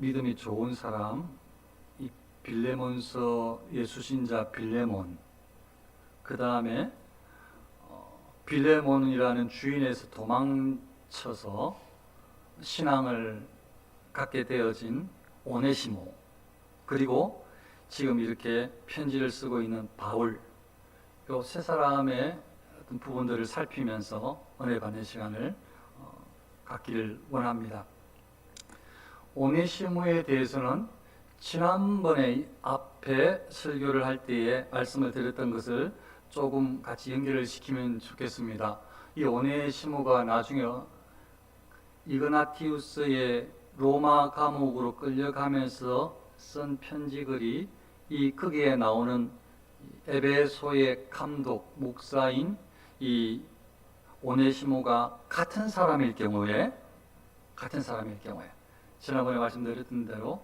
믿음이 좋은 사람, 이 빌레몬서의 수신자 빌레몬, 그 다음에 빌레몬이라는 주인에서 도망쳐서 신앙을 갖게 되어진 오네시모, 그리고 지금 이렇게 편지를 쓰고 있는 바울, 이 세 사람의 어떤 부분들을 살피면서 은혜 받는 시간을 갖기를 원합니다. 오네시모에 대해서는 지난번에 앞에 설교를 할 때에 말씀을 드렸던 것을 조금 같이 연결을 시키면 좋겠습니다. 이 오네시모가 나중에 이그나티우스의 로마 감옥으로 끌려가면서 쓴 편지글이 이 거기에 나오는 에베소의 감독 목사인 이 오네시모가 같은 사람일 경우에 지난번에 말씀드렸던 대로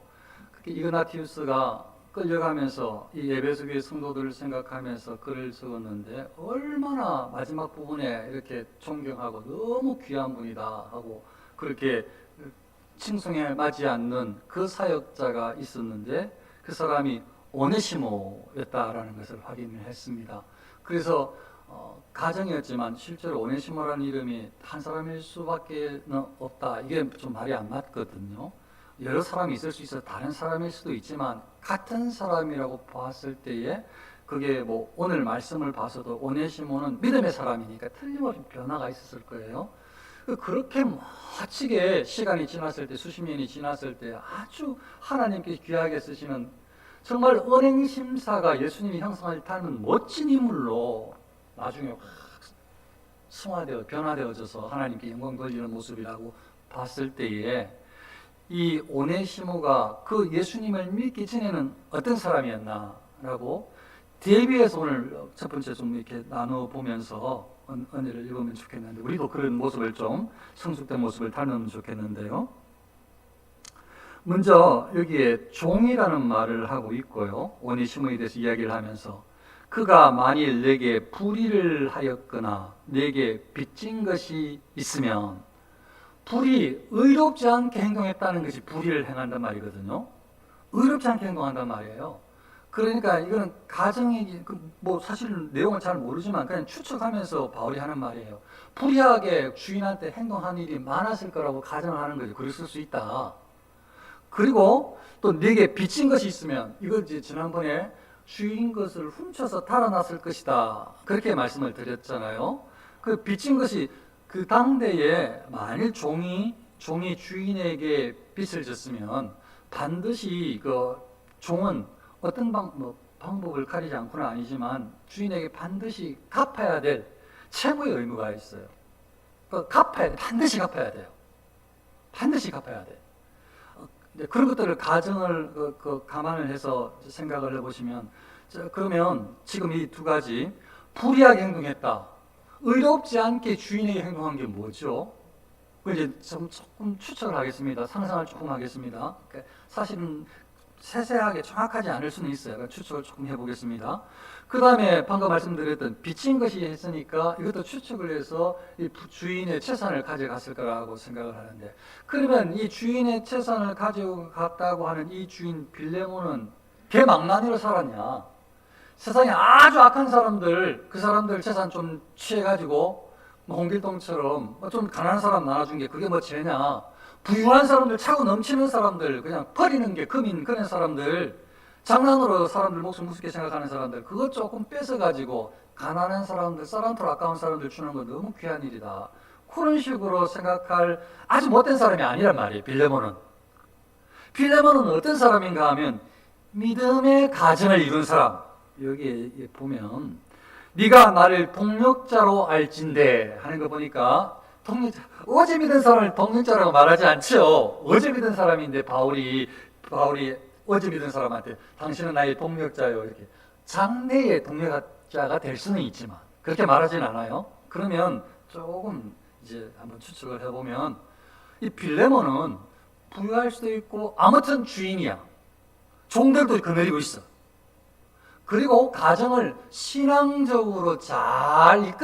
이그나티우스가 끌려가면서 이 에베소 교회 성도들을 생각하면서 글을 적었는데 얼마나 마지막 부분에 이렇게 존경하고 너무 귀한 분이다 하고 그렇게 칭송에 맞지 않는 그 사역자가 있었는데 그 사람이 오네시모였다라는 것을 확인을 했습니다. 그래서 가정이었지만 실제로 오네시모라는 이름이 한 사람일 수밖에 없다. 이게 좀 말이 안 맞거든요. 여러 사람이 있을 수 있어 다른 사람일 수도 있지만 같은 사람이라고 봤을 때에 그게 뭐 오늘 말씀을 봐서도 오네시모는 믿음의 사람이니까 틀림없이 변화가 있었을 거예요. 그렇게 멋지게 시간이 지났을 때, 수십 년이 지났을 때 아주 하나님께 귀하게 쓰시는 정말 은행심사가 예수님이 형상을 닮은 멋진 인물로 나중에 승화되어 변화되어져서 하나님께 영광 돌리는 모습이라고 봤을 때에 이 오네시모가 그 예수님을 믿기 전에는 어떤 사람이었나라고 대비해서 오늘 첫 번째 좀 이렇게 나눠보면서 은혜를 읽으면 좋겠는데 우리도 그런 모습을 좀 성숙된 모습을 닮으면 좋겠는데요. 먼저 여기에 종이라는 말을 하고 있고요. 오네시모에 대해서 이야기를 하면서 그가 만일 내게 불의를 하였거나 내게 빚진 것이 있으면 의롭지 않게 행동했다는 것이 불의를 행한단 말이거든요. 의롭지 않게 행동한단 말이에요. 그러니까 이거는 가정이 뭐 사실은 내용을 잘 모르지만 그냥 추측하면서 바울이 하는 말이에요. 불의하게 주인한테 행동한 일이 많았을 거라고 가정을 하는 거죠. 그랬을 수 있다. 그리고 또 내게 빚진 것이 있으면 이거 이제 지난번에 주인 것을 훔쳐서 달아났을 것이다. 그렇게 말씀을 드렸잖아요. 그 빚진 것이 그 당대에 만일 종이 주인에게 빚을 졌으면 반드시 그 종은 어떤 방법을 가리지 않고는 아니지만 주인에게 반드시 갚아야 될 채무의 의무가 있어요. 반드시 갚아야 돼요. 반드시 갚아야 돼. 그런 것들을 가정을 감안을 해서 생각을 해보시면 그러면 지금 이 두 가지 불의하게 행동했다. 의롭지 않게 주인에게 행동한 게 뭐죠? 이제 조금 추측을 하겠습니다. 상상을 조금 하겠습니다. 사실은 세세하게 정확하지 않을 수는 있어요. 추측을 조금 해보겠습니다. 그 다음에 방금 말씀드렸던 빚진 것이 했으니까 이것도 추측을 해서 이 주인의 재산을 가져갔을 거라고 생각을 하는데 그러면 이 주인의 재산을 가져갔다고 하는 이 주인 빌레몬은 개망나니로 살았냐? 세상에 아주 악한 사람들, 그 사람들 재산 좀 취해가지고 홍길동처럼 좀 가난한 사람 나눠준 게 그게 뭐 죄냐? 부유한 사람들, 차고 넘치는 사람들, 그냥 버리는 게 금인 그런 사람들, 장난으로 사람들 목숨 우습게 생각하는 사람들, 그것 조금 뺏어가지고 가난한 사람들, 쌀한풀 아까운 사람들 주는 건 너무 귀한 일이다. 그런 식으로 생각할 아주 못된 사람이 아니란 말이에요. 빌레몬은 어떤 사람인가 하면 믿음의 가정을 이룬 사람. 여기에 보면 네가 나를 동력자로 알진대 하는 거 보니까 어제 믿은 사람을 동력자라고 말하지 않죠. 어제 믿은 사람인데 바울이 어제 믿은 사람한테 당신은 나의 동력자요 이렇게 장래의 동력자가 될 수는 있지만 그렇게 말하진 않아요. 그러면 조금 이제 한번 추측을 해보면 이 빌레몬은 부유할 수도 있고 아무튼 주인이야. 종들도 거느리고 있어. 그리고 가정을 신앙적으로 잘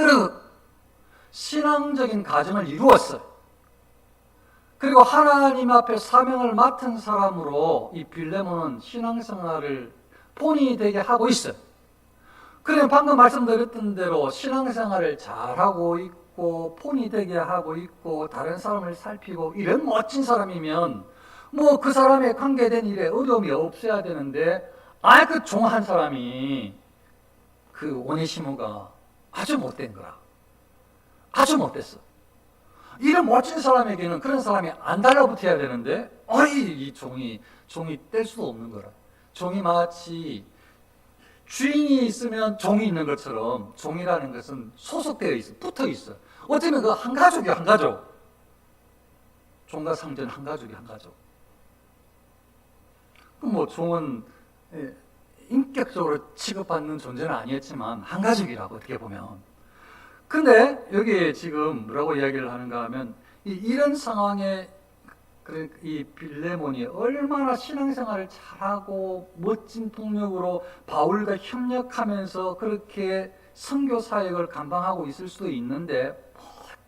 신앙적인 가정을 이루었어요. 그리고 하나님 앞에 사명을 맡은 사람으로 이 빌레몬은 신앙생활을 본인이 되게 하고 있어요. 그래 방금 말씀드렸던 대로 신앙생활을 잘하고 있고 본이 되게 하고 있고 다른 사람을 살피고 이런 멋진 사람이면 뭐 그 사람에 관계된 일에 어려움이 없어야 되는데 그 종 한 사람이 그 오네시모가 아주 못된 거라. 아주 못됐어. 이런 멋진 사람에게는 그런 사람이 안 달라붙어야 되는데 이 종이 뗄 수도 없는 거라. 종이 마치 주인이 있으면 종이 있는 것처럼 종이라는 것은 소속되어 있어, 붙어 있어. 어쩌면 그 한 가족이야, 한 가족. 종과 상전 한 가족이 한 가족. 뭐 종은 인격적으로 취급받는 존재는 아니었지만 한 가족이라고 어떻게 보면. 근데 여기 지금 뭐라고 이야기를 하는가 하면 이런 상황에 이 빌레몬이 얼마나 신앙생활을 잘하고 멋진 동력으로 바울과 협력하면서 그렇게 선교 사역을 감당하고 있을 수도 있는데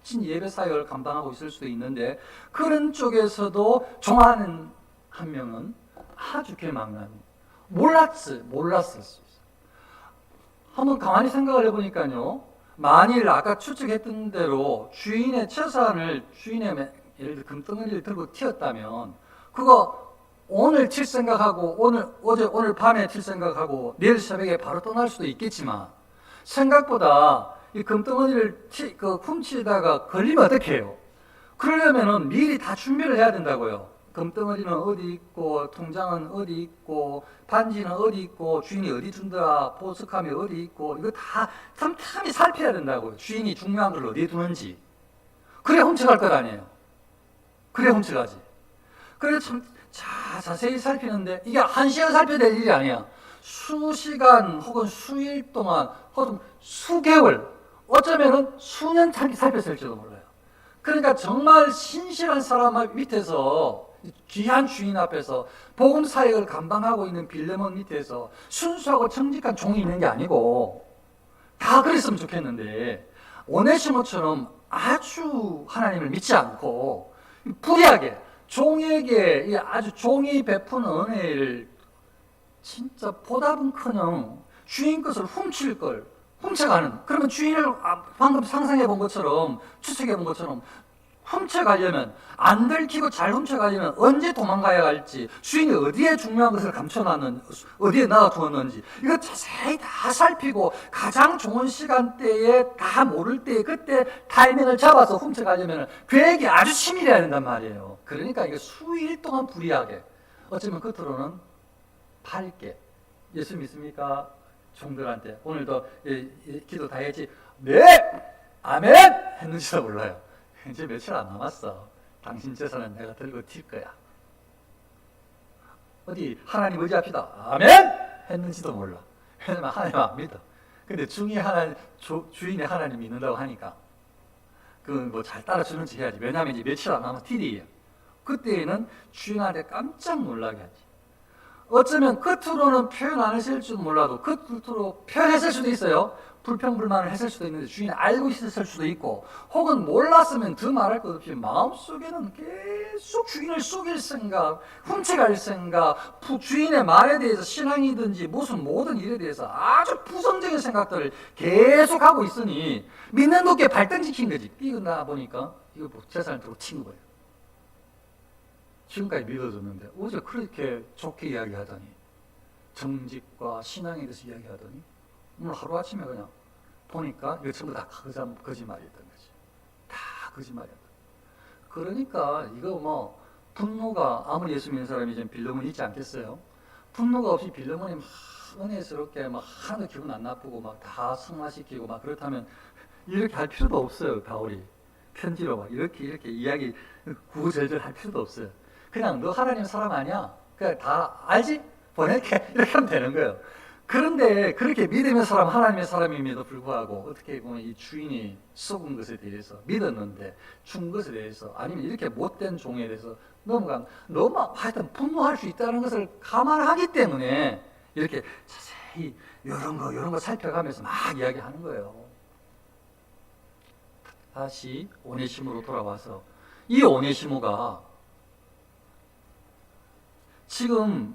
멋진 예배 사역을 감당하고 있을 수도 있는데 그런 쪽에서도 종하는 한 명은 아주 개망난 몰랐을 수 있어요. 한번 가만히 생각을 해보니까요. 만일 아까 추측했던 대로 주인의 재산을 주인의 예를 들어 금덩어리를 들고 튀었다면 그거 오늘 칠 생각하고 오늘 밤에 칠 생각하고 내일 새벽에 바로 떠날 수도 있겠지만 생각보다 이 금덩어리를 훔치다가 걸리면 어떻게 해요? 그러려면은 미리 다 준비를 해야 된다고요. 금덩어리는 어디 있고 통장은 어디 있고 반지는 어디 있고 주인이 어디 둔다 보석함이 어디 있고 이거 다 틈틈이 살펴야 된다고요. 주인이 중요한 걸 어디에 두는지. 그래 훔쳐갈 것 아니에요. 그래 훔쳐가지. 그래 참 자세히 살피는데 이게 한 시간 살펴야 될 일이 아니야. 수시간 혹은 수일 동안 혹은 수개월 어쩌면은 수년 살폈을지도 몰라요. 그러니까 정말 신실한 사람 밑에서 귀한 주인 앞에서 복음 사역을 감당하고 있는 빌레몬 밑에서 순수하고 정직한 종이 있는 게 아니고 다 그랬으면 좋겠는데 오네시모처럼 아주 하나님을 믿지 않고 불의하게 종에게 아주 종이 베푸는 은혜를 진짜 보답은커녕 주인 것을 훔쳐가는 그러면 주인을 방금 상상해 본 것처럼 추측해 본 것처럼 훔쳐가려면 안 들키고 잘 훔쳐가려면 언제 도망가야 할지 주인이 어디에 중요한 것을 감춰놨는지 어디에 놔두었는지 이거 자세히 다 살피고 가장 좋은 시간대에 다 모를 때 그때 타이밍을 잡아서 훔쳐가려면 계획이 아주 치밀해야 된단 말이에요. 그러니까 이게 수일 동안 불이하게 어쩌면 겉으로는 밝게 예수 믿습니까? 종들한테 오늘도 기도 다 했지 네! 아멘! 했는지도 몰라요. 이제 며칠 안 남았어. 당신 재산은 내가 들고 튈 거야. 어디 하나님 의지합시다. 아멘! 했는지도 몰라. 왜냐면 하나님 안 믿어. 근데 주인이 하나님 믿는다고 하니까 그 뭐 잘 따라주는 척 해야지. 왜냐면 이제 며칠 안 남아 틸이에요. 그때에는 주인한테 깜짝 놀라게 하지. 어쩌면 겉으로는 표현 안 했을 줄 몰라도 겉으로 표현했을 수도 있어요. 불평불만을 했을 수도 있는데 주인이 알고 있었을 수도 있고 혹은 몰랐으면 더 말할 것 없이 마음속에는 계속 주인을 속일 생각, 훔쳐갈 생각, 주인의 말에 대해서 신앙이든지 무슨 모든 일에 대해서 아주 부정적인 생각들을 계속 하고 있으니 믿는 도끼에 발등지킨 거지. 이거 나 보니까 이거 뭐 재산을 들고 친 거예요. 지금까지 믿어줬는데 어제 그렇게 좋게 이야기하더니 정직과 신앙에 대해서 이야기하더니 오늘 하루아침에 그냥 보니까 이거 전부 다 거짓말이었던 거지. 다 거짓말이었다. 그러니까 이거 뭐 분노가 아무리 예수 믿는 사람이 좀 빌레몬이 있지 않겠어요? 분노가 없이 빌레몬이 막 은혜스럽게 막 하나도 기분 안 나쁘고 막 다 승화시키고 막 그렇다면 이렇게 할 필요도 없어요. 바울이 편지로 막 이렇게 이야기 구구절절 할 필요도 없어요. 그냥 너 하나님 사람 아니야? 그냥 다 알지? 보낼게. 이렇게 하면 되는 거예요. 그런데 그렇게 믿음의 사람, 하나님의 사람임에도 불구하고 어떻게 보면 이 주인이 속은 것에 대해서 믿었는데 준 것에 대해서 아니면 이렇게 못된 종에 대해서 너무 하여튼 분노할 수 있다는 것을 감안하기 때문에 이렇게 자세히 이런 거 살펴가면서 막 이야기하는 거예요. 다시 오네시모로 돌아와서 이 오네시모가 지금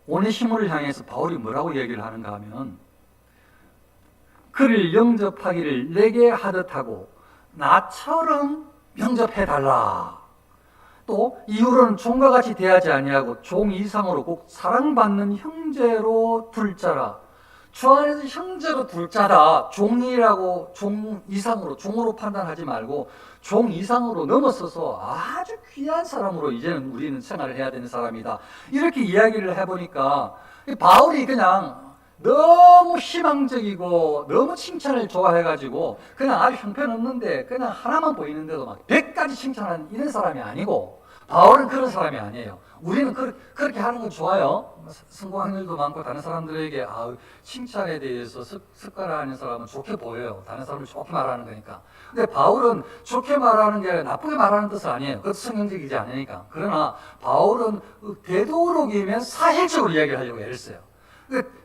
오네시모를 향해서 바울이 뭐라고 얘기를 하는가 하면, 그를 영접하기를 내게 하듯 하고 나처럼 영접해달라. 또 이후로는 종과 같이 대하지 아니하고 종 이상으로 꼭 사랑받는 형제로 둘 자라. 주 안에서 형제로 둘 자다. 종이라고 종 이상으로, 종으로 판단하지 말고 종 이상으로 넘어서서 아주 귀한 사람으로 이제는 우리는 생활을 해야 되는 사람이다. 이렇게 이야기를 해보니까 바울이 그냥 너무 희망적이고 너무 칭찬을 좋아해가지고 그냥 아주 형편없는데 그냥 하나만 보이는데도 막 100가지 칭찬하는 이런 사람이 아니고, 바울은 그런 사람이 아니에요. 우리는 그렇게 하는 건 좋아요. 성공한 일도 많고 다른 사람들에게 칭찬에 대해서 습관화하는 사람은 좋게 보여요. 다른 사람을 좋게 말하는 거니까. 근데 바울은 좋게 말하는 게 아니라 나쁘게 말하는 뜻은 아니에요. 그것도 성경적이지 않으니까. 그러나 바울은 되도록이면 사실적으로 이야기를 하려고 애를 써요.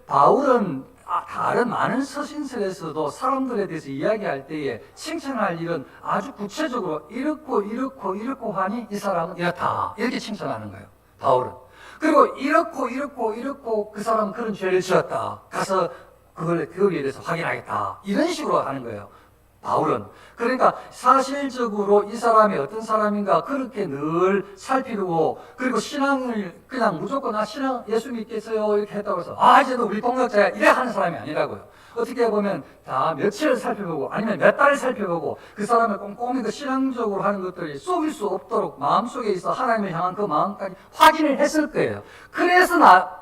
바울은 다른 많은 서신서에서도 사람들에 대해서 이야기할 때에 칭찬할 일은 아주 구체적으로 이렇고 하니 이 사람은 이렇다, 이렇게 칭찬하는 거예요, 바울은. 그리고 이렇고 그 사람은 그런 죄를 지었다, 가서 그거에 대해서 확인하겠다, 이런 식으로 하는 거예요, 바울은. 그러니까 사실적으로 이 사람이 어떤 사람인가 그렇게 늘 살피고, 그리고 신앙을 그냥 무조건 신앙 예수 믿겠어요 이렇게 했다고 해서 이제도 우리 동역자야 이래 하는 사람이 아니라고요. 어떻게 보면 다 며칠을 살펴보고 아니면 몇 달을 살펴보고 그 사람을 꼼꼼히 그 신앙적으로 하는 것들이 속일 수 없도록 마음속에 있어 하나님을 향한 그 마음까지 확인을 했을 거예요. 그래서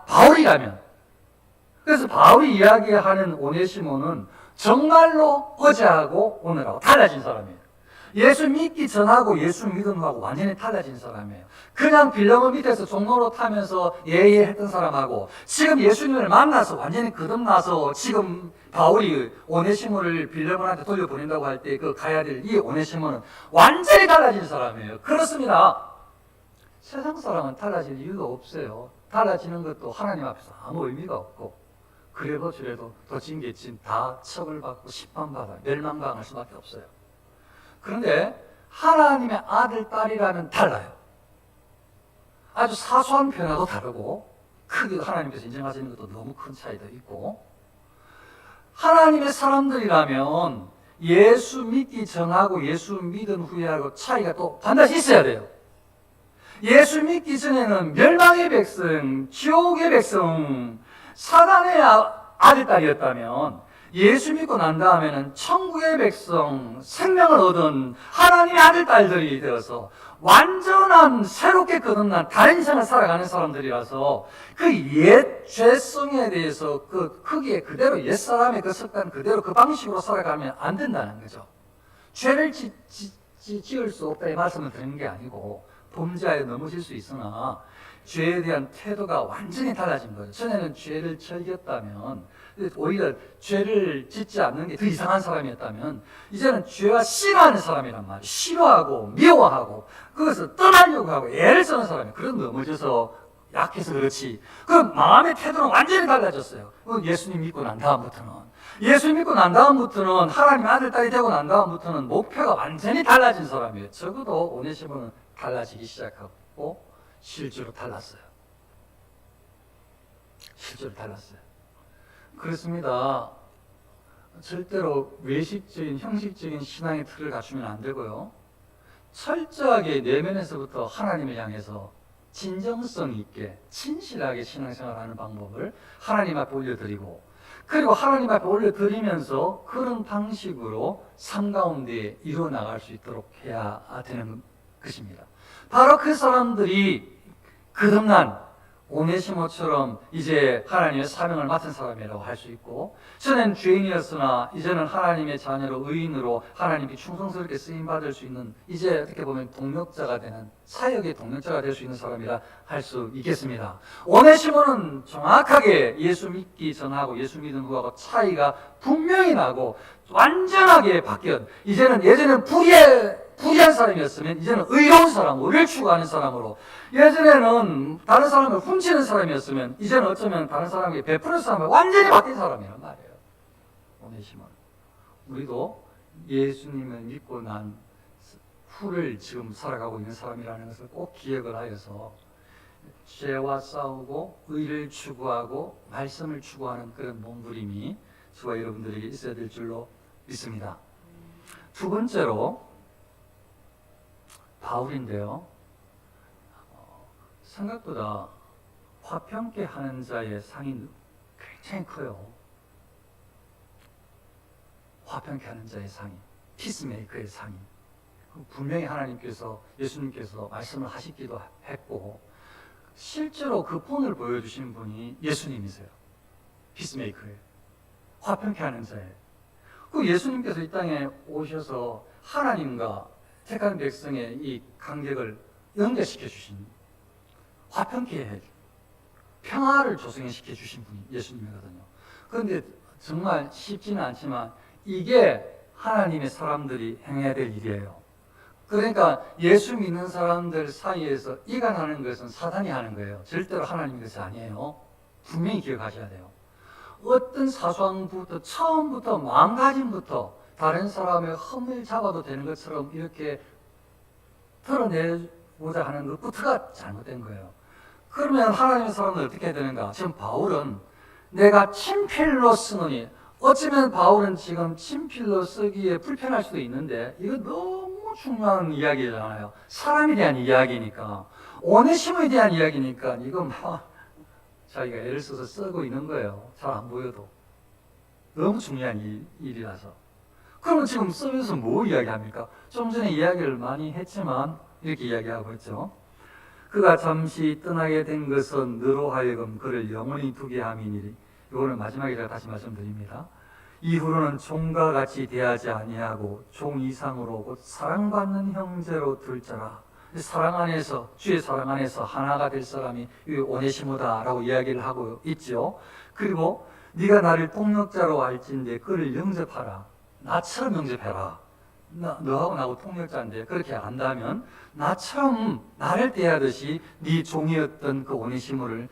바울이라면, 그래서 바울이 이야기하는 오네시모는 정말로 어제하고 오늘하고 달라진 사람이에요. 예수 믿기 전하고 예수 믿은 후하고 완전히 달라진 사람이에요. 그냥 빌라모 밑에서 종로로 타면서 예예했던 사람하고 지금 예수님을 만나서 완전히 거듭나서 지금 바울이 오네시모를 빌라모한테 돌려보낸다고 할 때 그 가야 될 이 오네시모는 완전히 달라진 사람이에요. 그렇습니다. 세상 사람은 달라질 이유가 없어요. 달라지는 것도 하나님 앞에서 아무 의미가 없고, 그래도 저래도 더 징계친 다 처벌받고 심판받아 멸망당할 수밖에 없어요. 그런데 하나님의 아들, 딸이라면 달라요. 아주 사소한 변화도 다르고 크게 하나님께서 인정하시는 것도 너무 큰 차이도 있고, 하나님의 사람들이라면 예수 믿기 전하고 예수 믿은 후에하고 차이가 또 반드시 있어야 돼요. 예수 믿기 전에는 멸망의 백성, 지옥의 백성, 사단의 아들, 딸이었다면 예수 믿고 난 다음에는 천국의 백성, 생명을 얻은 하나님의 아들, 딸들이 되어서 완전한 새롭게 거듭난 다른 인생을 살아가는 사람들이라서 그 옛 죄성에 대해서 그 크기에 그대로 옛사람의 그 습관 그대로 그 방식으로 살아가면 안 된다는 거죠. 죄를 지을 수 없다 이 말씀을 드리는 게 아니고, 범죄하여 넘어질 수 있으나 죄에 대한 태도가 완전히 달라진 거예요. 전에는 죄를 즐겼다면, 오히려 죄를 짓지 않는 게 더 이상한 사람이었다면, 이제는 죄가 싫어하는 사람이란 말이에요. 싫어하고 미워하고 그것을 떠나려고 하고 애를 쓰는 사람이에요. 그런 넘어져서 약해서 그렇지 그 마음의 태도는 완전히 달라졌어요. 예수님 믿고 난 다음부터는 하나님 아들, 딸이 되고 난 다음부터는 목표가 완전히 달라진 사람이에요. 적어도 오네시모는 달라지기 시작하고 실제로 달랐어요. 그렇습니다. 절대로 외식적인 형식적인 신앙의 틀을 갖추면 안 되고요. 철저하게 내면에서부터 하나님을 향해서 진정성 있게 진실하게 신앙생활하는 방법을 하나님 앞에 올려드리고, 그리고 하나님 앞에 올려드리면서 그런 방식으로 삶 가운데 이루어나갈 수 있도록 해야 되는 것입니다. 바로 그 사람들이 거듭난 오네시모처럼 이제 하나님의 사명을 맡은 사람이라고 할 수 있고, 전엔 죄인이었으나 이제는 하나님의 자녀로 의인으로 하나님께 충성스럽게 쓰임받을 수 있는, 이제 어떻게 보면 동력자가 되는, 사역의 동력자가 될 수 있는 사람이라 할 수 있겠습니다. 오네시모는 정확하게 예수 믿기 전하고 예수 믿은 후하고 차이가 분명히 나고 완전하게 바뀐, 이제는 예전에는 불의한 사람이었으면 이제는 의로운 사람, 의를 추구하는 사람으로, 예전에는 다른 사람을 훔치는 사람이었으면 이제는 어쩌면 다른 사람에게 베푸는 사람으로 완전히 바뀐 사람이란 말이에요. 오네시모는. 우리도 예수님을 믿고 난 풀을 지금 살아가고 있는 사람이라는 것을 꼭 기억을 하여서 죄와 싸우고 의를 추구하고 말씀을 추구하는 그런 몸부림이 저와 여러분들에게 있어야 될 줄로 믿습니다. 두 번째로 바울인데요. 생각보다 화평케 하는 자의 상이 굉장히 커요. 화평케 하는 자의 상이, 피스메이커의 상이. 분명히 하나님께서, 예수님께서 말씀을 하시기도 했고 실제로 그 본을 보여주시는 분이 예수님이세요. 피스메이커예요. 화평케 하는 자예요. 그 예수님께서 이 땅에 오셔서 하나님과 택한 백성의 이 간격을 연결시켜 주신, 화평케 해, 평화를 조성시켜 주신 분이 예수님이거든요. 그런데 정말 쉽지는 않지만 이게 하나님의 사람들이 행해야 될 일이에요. 그러니까 예수 믿는 사람들 사이에서 이간하는 것은 사단이 하는 거예요. 절대로 하나님의 것이 아니에요. 분명히 기억하셔야 돼요. 어떤 사소한 부터 처음부터 망가짐부터 다른 사람의 흠을 잡아도 되는 것처럼 이렇게 드러내고자 하는 것부터가 잘못된 거예요. 그러면 하나님의 사람은 어떻게 해야 되는가? 지금 바울은 내가 친필로 쓰노니, 어쩌면 바울은 지금 친필로 쓰기에 불편할 수도 있는데 이거 너무 중요한 이야기잖아요. 사람에 대한 이야기니까, 오네시모에 대한 이야기니까 이거 막 자기가 애를 써서 쓰고 있는 거예요. 잘 안 보여도. 너무 중요한 일이라서. 그러면 지금 쓰면서 뭐 이야기합니까? 좀 전에 이야기를 많이 했지만 이렇게 이야기하고 있죠. 그가 잠시 떠나게 된 것은 너로 하여금 그를 영원히 두게 함이니리. 이거는 마지막에 제가 다시 말씀드립니다. 이후로는 종과 같이 대하지 아니하고 종 이상으로 곧 사랑받는 형제로 둘 자라. 사랑 안에서, 주의 사랑 안에서 하나가 될 사람이 오네시모다라고 이야기를 하고 있죠. 그리고 네가 나를 통역자로 알진대 그를 영접하라. 나처럼 영접해라. 너하고 나하고 통역자인데 그렇게 안다면 나처럼 나를 대하듯이 네 종이었던 그 오네시모를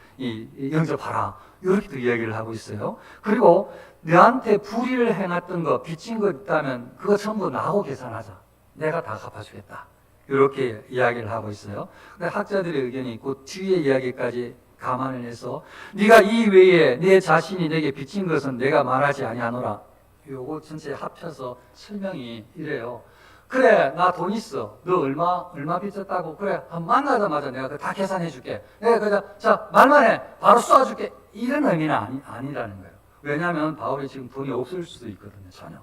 영접하라. 이렇게도 이야기를 하고 있어요. 그리고 너한테 불의를 행했던 거, 빚진 거 있다면 그거 전부 나하고 계산하자. 내가 다 갚아주겠다. 이렇게 이야기를 하고 있어요. 근데 학자들의 의견이 있고 뒤에 이야기까지 감안을 해서 네가 이 외에 내 자신이 내게 빚진 것은 내가 말하지 아니하노라. 요거 전체 합쳐서 설명이 이래요. 그래, 나 돈 있어. 너 얼마 빚졌다고? 그래, 만나자마자 내가 다 계산해 줄게. 내가 그냥, 자, 말만 해. 바로 쏴줄게. 이런 의미는 아니라는 거예요. 왜냐하면 바울이 지금 돈이 없을 수도 있거든요, 전혀.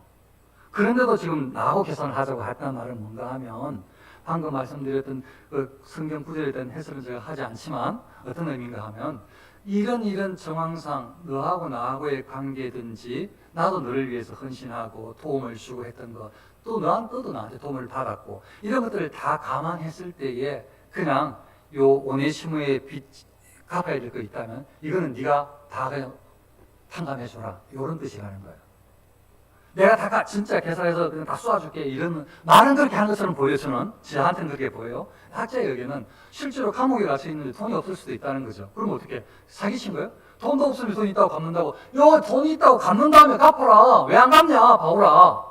그런데도 지금 나하고 계산을 하자고 했단 말은 뭔가 하면, 방금 말씀드렸던 그 성경 구절에 대한 해설은 제가 하지 않지만, 어떤 의미인가 하면, 이런 정황상 너하고 나하고의 관계든지 나도 너를 위해서 헌신하고 도움을 주고 했던 것, 또 너도 나한테 도움을 받았고 이런 것들을 다 감안했을 때에 그냥 요 오네시모의 빚 갚아야 될 거 있다면 이거는 네가 다 그냥 탕감해줘라, 이런 뜻이 가는 거예요. 내가 다 진짜 계산해서 그냥 다 쏴줄게, 이런 말은 그렇게 하는 것처럼 보여서는 저한테는 그렇게 보여요. 학자의 의견은 실제로 감옥에 갇혀 있는데 돈이 없을 수도 있다는 거죠. 그럼 어떻게 사기친 거예요? 돈도 없으면 돈 있다고 갚는다고. 요 돈이 있다고 갚는다며 갚아라. 왜 안 갚냐 바울아.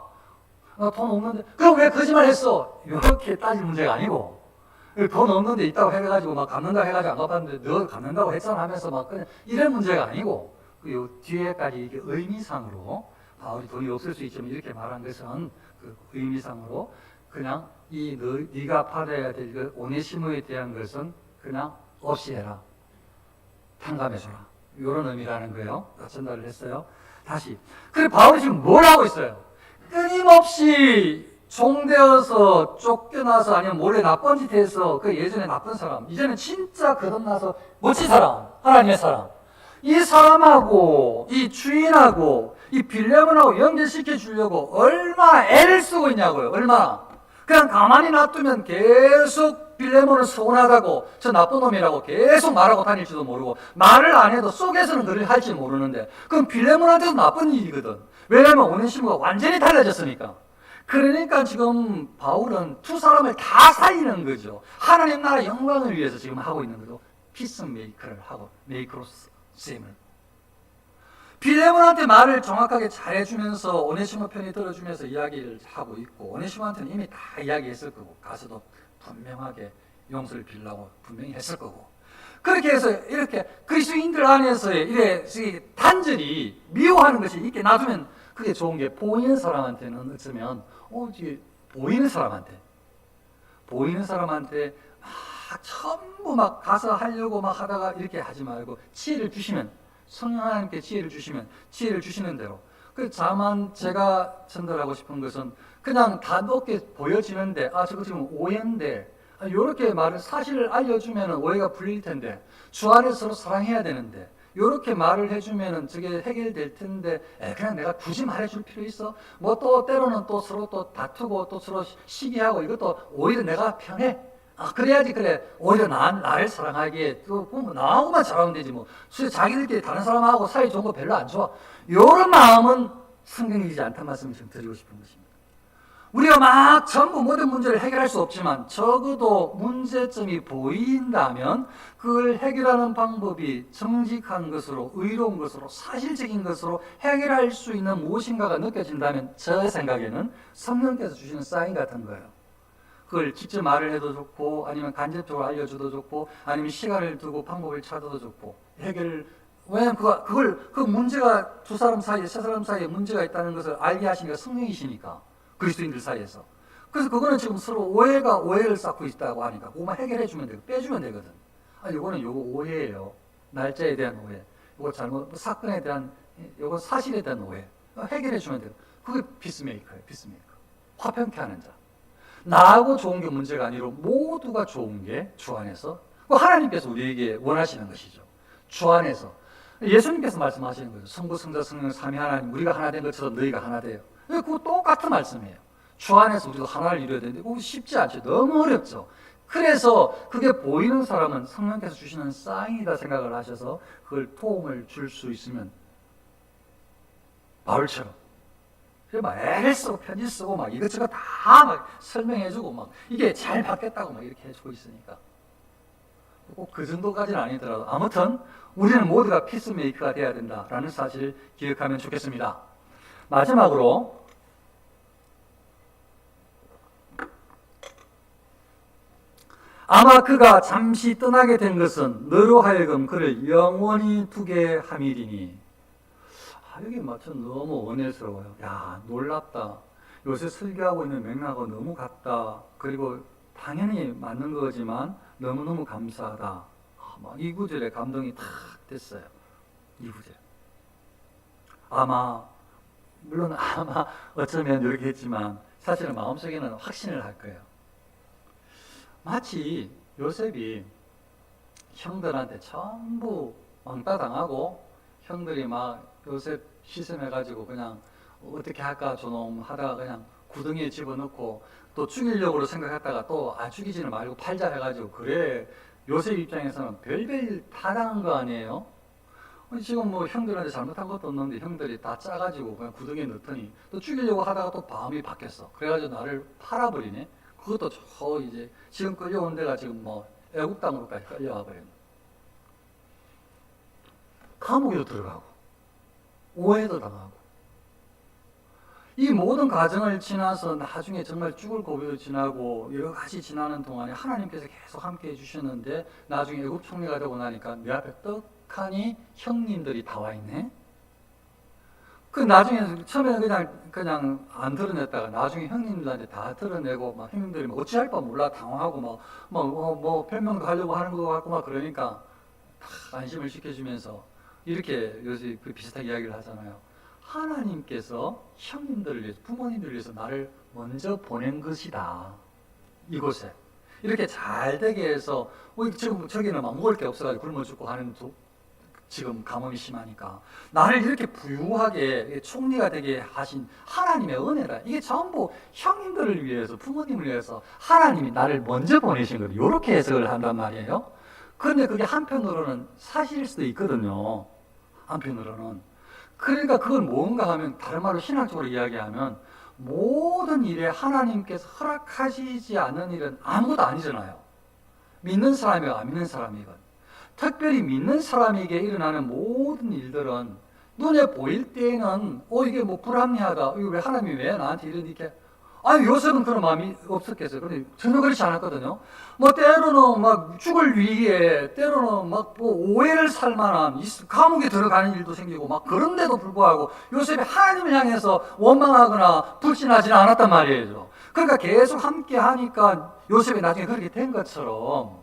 나 돈 없는데 그럼 왜 거짓말 했어? 이렇게 따질 문제가 아니고, 돈 없는데 있다고 해가지고 막 갚는다고 해가지고 안 갚았는데 너 갚는다고 했잖아 하면서 막 그냥 이런 문제가 아니고, 요 뒤에까지 이게 의미상으로 바울이 돈이 없을 수 있지만 이렇게 말한 것은 그 의미상으로 그냥 네가 받아야 될 그 오네시모에 대한 것은 그냥 없이 해라, 탕감해줘라, 이런 의미라는 거예요. 전달을 했어요. 다시, 그래 바울이 지금 뭘 하고 있어요? 끊임없이 종되어서 쫓겨나서 아니면 몰래 나쁜 짓 해서 그 예전에 나쁜 사람, 이제는 진짜 거듭나서 멋진 사람, 하나님의 사람, 이 사람하고 이 주인하고 이 빌레몬하고 연결시켜 주려고 얼마나 애를 쓰고 있냐고요. 얼마나. 그냥 가만히 놔두면 계속 빌레몬은 서운하다고, 저 나쁜 놈이라고 계속 말하고 다닐지도 모르고, 말을 안 해도 속에서는 그를 할지 모르는데, 그럼 빌레몬한테도 나쁜 일이거든. 왜냐하면 오네시모가 완전히 달라졌으니까. 그러니까 지금 바울은 두 사람을 다 살리는 거죠. 하나님 나라 영광을 위해서 지금 하고 있는 거죠. 피스메이커를 하고, 메이커로 셈을. 빌레몬한테 말을 정확하게 잘해주면서 오네시모 편이 들어주면서 이야기를 하고 있고, 오네시모한테는 이미 다 이야기했을 거고, 가서도 분명하게 용서를 빌라고 분명히 했을 거고, 그렇게 해서 이렇게 그리스도인들 안에서의 이래 단절이 미워하는 것이 있게 놔두면 그게 좋은 게, 보이는 사람한테는 어쩌면 이게 보이는 사람한테 막 전부 막 가서 하려고 막 하다가 이렇게 하지 말고, 지혜를 주시면, 성령 하나님께 지혜를 주시면 지혜를 주시는 대로. 다만 제가 전달하고 싶은 것은 그냥 다 높게 보여지는데, 저거 지금 오해인데, 요렇게 말을 사실을 알려주면 오해가 풀릴 텐데, 주 안에서 서로 사랑해야 되는데, 요렇게 말을 해주면 저게 해결될 텐데, 그냥 내가 굳이 말해줄 필요 있어? 뭐 또 때로는 또 서로 또 다투고 또 서로 시기하고, 이것도 오히려 내가 편해. 그래야지. 그래, 오히려 나를 사랑하기에 또 나하고만 잘하면 되지 뭐. 자기들끼리 다른 사람하고 사이 좋은 거 별로 안 좋아. 요런 마음은 성경이지 않다는 말씀을 지금 드리고 싶은 것입니다. 우리가 막 전부 모든 문제를 해결할 수 없지만, 적어도 문제점이 보인다면 그걸 해결하는 방법이 정직한 것으로, 의로운 것으로, 사실적인 것으로 해결할 수 있는 무엇인가가 느껴진다면, 제 생각에는 성령께서 주시는 사인 같은 거예요. 그걸 직접 말을 해도 좋고, 아니면 간접적으로 알려줘도 좋고, 아니면 시간을 두고 방법을 찾아도 좋고, 왜냐면 그 문제가 두 사람 사이에, 세 사람 사이에 문제가 있다는 것을 알게 하시니까 성령이시니까, 그리스도인들 사이에서. 그래서 그거는 지금 서로 오해가 오해를 쌓고 있다고 하니까 그거만 해결해 주면 되고, 빼주면 되거든. 요거는 요거 오해예요. 날짜에 대한 오해, 요거 잘못, 사건에 대한, 요거 사실에 대한 오해. 해결해 주면 되고. 그게 피스메이커예요, 피스메이커. 화평케 하는 자. 나하고 좋은 게 문제가 아니라 모두가 좋은 게 주 안에서, 하나님께서 우리에게 원하시는 것이죠. 주 안에서. 예수님께서 말씀하시는 거죠. 성부, 성자, 성령, 삼위 하나님, 우리가 하나 된 것처럼 너희가 하나 돼요. 그거 똑같은 말씀이에요. 주 안에서 우리가 하나를 이루어야 되는데 그거 쉽지 않죠. 너무 어렵죠. 그래서 그게 보이는 사람은 성령께서 주시는 사인이다 생각을 하셔서 그걸 도움을 줄 수 있으면, 바울처럼 막 애를 쓰고 편지 쓰고 막 이것저것 다 막 설명해주고 막 이게 잘 받겠다고 막 이렇게 해주고 있으니까, 꼭 그 정도까지는 아니더라도 아무튼 우리는 모두가 피스메이커가 돼야 된다라는 사실을 기억하면 좋겠습니다. 마지막으로 아마 그가 잠시 떠나게 된 것은 너로 하여금 그를 영원히 두게 함이리니. 여기 맞춰 너무 은혜스러워요. 야, 놀랍다. 요새 설교하고 있는 맥락하고 너무 같다. 그리고 당연히 맞는 거지만 너무너무 감사하다. 이 구절에 감동이 탁 됐어요. 이 구절. 물론 어쩌면 이렇게 했지만 사실은 마음속에는 확신을 할 거예요. 마치 요셉이 형들한테 전부 왕따 당하고, 형들이 막 요셉 시샘해가지고 그냥 어떻게 할까 저놈 하다가 그냥 구덩이에 집어넣고, 또 죽이려고 생각했다가 또 죽이지는 말고 팔자 해가지고, 그래 요셉 입장에서는 별별 다 당한 거 아니에요? 지금 뭐 형들한테 잘못한 것도 없는데 형들이 다 짜가지고 그냥 구덩이에 넣더니 또 죽이려고 하다가 또 마음이 바뀌었어. 그래가지고 나를 팔아버리네. 그것도 이제 지금 끌려온 데가 지금 뭐 애국 땅으로까지 끌려와 버렸네. 감옥에도 들어가고 오해도 당하고, 이 모든 과정을 지나서 나중에 정말 죽을 고비도 지나고 여러 가지 지나는 동안에 하나님께서 계속 함께 해주셨는데, 나중에 애국 총리가 되고 나니까 내 앞에 떡하니 형님들이 다 와 있네. 나중에 처음에는 그냥 안 드러냈다가 나중에 형님들한테 다 드러내고, 막 형님들이 어찌할 바 몰라 당황하고 뭐 별명도 하려고 하는 것 같고 막 그러니까 다 안심을 시켜주면서 이렇게 요새 비슷하게 이야기를 하잖아요. 하나님께서 형님들을 위해서, 부모님들을 위해서 나를 먼저 보낸 것이다. 이곳에 이렇게 잘 되게 해서, 지금 저기는 막 먹을 게 없어가지고 굶어 죽고 하는 지금 가뭄이 심하니까 나를 이렇게 부유하게 총리가 되게 하신 하나님의 은혜다. 이게 전부 형님들을 위해서, 부모님을 위해서 하나님이 나를 먼저 보내신 거예요. 이렇게 해석을 한단 말이에요. 그런데 그게 한편으로는 사실일 수도 있거든요. 한편으로는. 그러니까 그건 뭔가 하면, 다른 말로 신학적으로 이야기하면, 모든 일에 하나님께서 허락하시지 않는 일은 아무것도 아니잖아요. 믿는 사람이건 안 믿는 사람이건. 특별히 믿는 사람에게 일어나는 모든 일들은 눈에 보일 때에는 이게 뭐 불합리하다. 이거 왜 하나님이 왜 나한테 이렇게 아니 요셉은 그런 마음이 없었겠어요. 그런데 전혀 그렇지 않았거든요. 뭐 때로는 막 죽을 위기에 때로는 막 뭐 오해를 살 만한 감옥에 들어가는 일도 생기고 막 그런데도 불구하고 요셉이 하나님을 향해서 원망하거나 불신하지는 않았단 말이에요. 그러니까 계속 함께 하니까 요셉이 나중에 그렇게 된 것처럼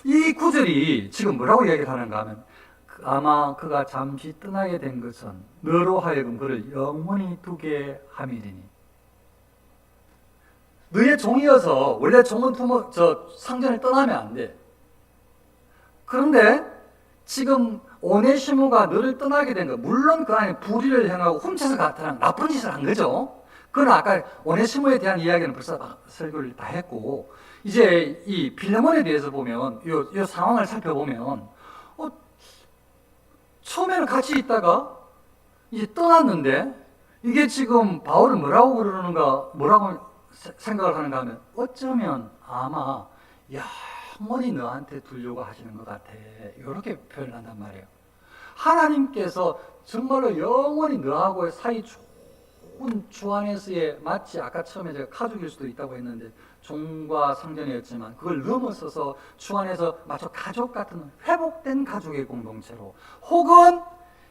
이 구절이 지금 뭐라고 이야기를 하는가 하면 아마 그가 잠시 떠나게 된 것은 너로 하여금 그를 영원히 두게 함이리니 너의 종이어서 원래 종은 상전을 떠나면 안 돼. 그런데 지금 오네시모가 너를 떠나게 된 거, 물론 그 안에 불의를 행하고 훔쳐서 가타랑 나쁜 짓을 한 거죠. 그건 아까 오네시모에 대한 이야기는 벌써 설교를 다 했고, 이제 이 빌레몬에 대해서 보면, 이 상황을 살펴보면, 처음에는 같이 있다가 이제 떠났는데, 이게 지금 바울은 뭐라고 그러는가, 뭐라고 생각을 하는가 하면 어쩌면 아마 영원히 너한테 두려고 하시는 것 같아. 이렇게 표현을 한단 말이에요. 하나님께서 정말로 영원히 너하고의 사이 좋은 주 안에서의 마치 아까 처음에 제가 가족일 수도 있다고 했는데 종과 상전이었지만 그걸 넘어서서 주 안에서 마치 가족 같은 회복된 가족의 공동체로 혹은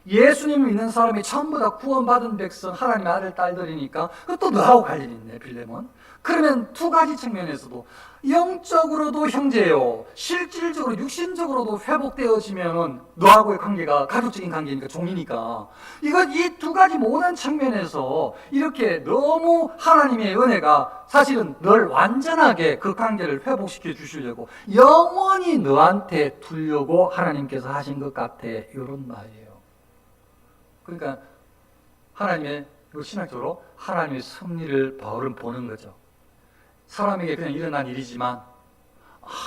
예수님을 믿는 사람이 전부 다 구원받은 백성 하나님의 아들 딸들이니까 또 너하고 갈 일이 있네 빌레몬. 그러면 두 가지 측면에서도 영적으로도 형제요 실질적으로 육신적으로도 회복되어지면은 너하고의 관계가 가족적인 관계니까 종이니까 이 두 가지 모든 측면에서 이렇게 너무 하나님의 은혜가 사실은 널 완전하게 그 관계를 회복시켜 주시려고 영원히 너한테 두려고 하나님께서 하신 것 같아. 이런 말이에요. 그러니까 하나님의 신학적으로 하나님의 섭리를 바울은 보는 거죠. 사람에게 그냥 일어난 일이지만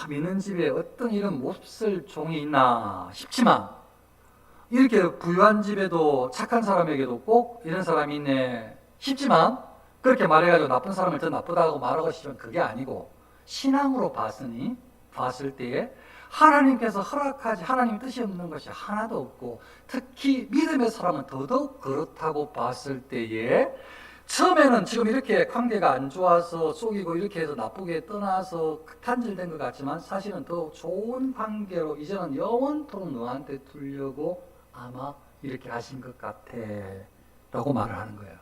믿는 집에 어떤 이런 몹쓸 종이 있나 싶지만 이렇게 부유한 집에도 착한 사람에게도 꼭 이런 사람이 있네 싶지만 그렇게 말해가지고 나쁜 사람을 더 나쁘다고 말하고 싶으면 그게 아니고 신앙으로 봤을 때에 하나님께서 허락하지 하나님 뜻이 없는 것이 하나도 없고 특히 믿음의 사람은 더더욱 그렇다고 봤을 때에 처음에는 지금 이렇게 관계가 안 좋아서 속이고 이렇게 해서 나쁘게 떠나서 단절된 것 같지만 사실은 더 좋은 관계로 이제는 영원토록 너한테 두려고 아마 이렇게 하신 것 같아 라고 말을 하는 거예요.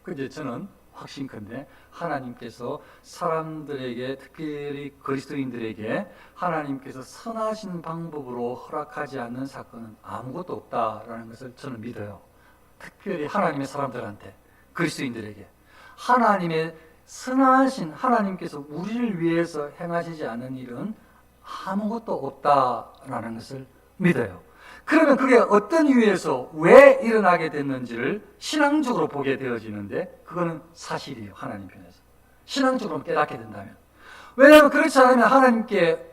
근데 저는 확신컨대 하나님께서 사람들에게 특별히 그리스도인들에게 하나님께서 선하신 방법으로 허락하지 않는 사건은 아무것도 없다라는 것을 저는 믿어요. 특별히 하나님의 사람들한테 그리스도인들에게 하나님의 선하신 하나님께서 우리를 위해서 행하시지 않은 일은 아무것도 없다라는 것을 믿어요. 그러면 그게 어떤 이유에서 왜 일어나게 됐는지를 신앙적으로 보게 되어지는데 그거는 사실이에요. 하나님 편에서 신앙적으로 깨닫게 된다면. 왜냐하면 그렇지 않으면 하나님께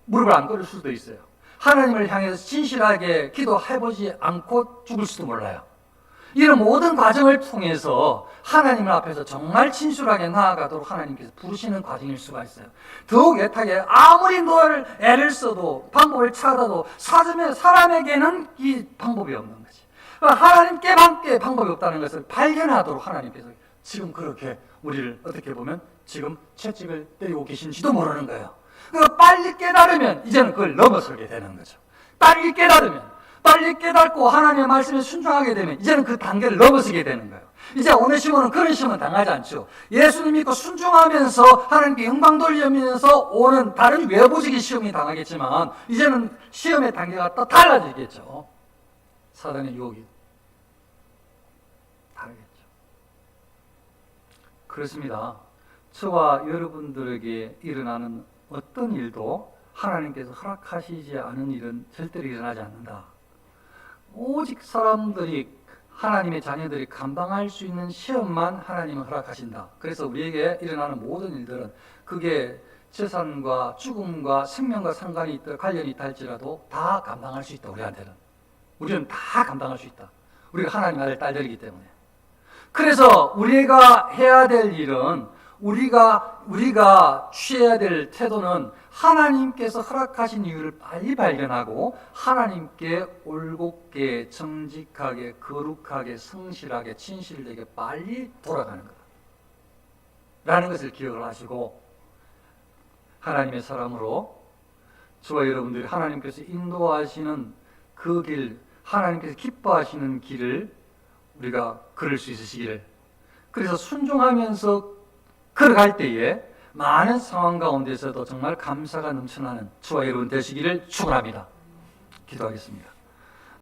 무릎을 안 꿇을 수도 있어요. 하나님을 향해서 진실하게 기도해보지 않고 죽을 수도 몰라요. 이런 모든 과정을 통해서 하나님 앞에서 정말 진실하게 나아가도록 하나님께서 부르시는 과정일 수가 있어요. 더욱 애타게 아무리 널 애를 써도 방법을 찾아도 사람에게는 이 방법이 없는 거지. 하나님께밖에 방법이 없다는 것을 발견하도록 하나님께서 지금 그렇게 우리를 어떻게 보면 지금 채찍을 때리고 계신지도 모르는 거예요. 그러니까 빨리 깨달으면 이제는 그걸 넘어서게 되는 거죠. 빨리 깨닫고 하나님의 말씀에 순종하게 되면 이제는 그 단계를 넘어서게 되는 거예요. 이제 오네시모는 그런 시험은 당하지 않죠. 예수님 믿고 순종하면서 하나님께 영광 돌리면서 오는 다른 외부적인 시험이 당하겠지만 이제는 시험의 단계가 또 달라지겠죠. 사단의 유혹이 다르겠죠. 그렇습니다. 저와 여러분들에게 일어나는 어떤 일도 하나님께서 허락하시지 않은 일은 절대로 일어나지 않는다. 오직 사람들이 하나님의 자녀들이 감당할 수 있는 시험만 하나님은 허락하신다. 그래서 우리에게 일어나는 모든 일들은 그게 재산과 죽음과 생명과 상관이 있다, 관련이 있다 할지라도 다 감당할 수 있다. 우리는 다 감당할 수 있다. 우리가 하나님 아들 딸들이기 때문에. 그래서 우리가 해야 될 일은 우리가 취해야 될 태도는 하나님께서 허락하신 이유를 빨리 발견하고 하나님께 올곧게 정직하게 거룩하게 성실하게 진실되게 빨리 돌아가는 거다 라는 것을 기억을 하시고, 하나님의 사람으로 저와 여러분들이 하나님께서 인도하시는 그 길, 하나님께서 기뻐하시는 길을 우리가 걸을 수 있으시기를, 그래서 순종하면서 걸어갈 때에 많은 상황 가운데서도 정말 감사가 넘쳐나는 저와 여러분 되시기를 축원합니다. 기도하겠습니다.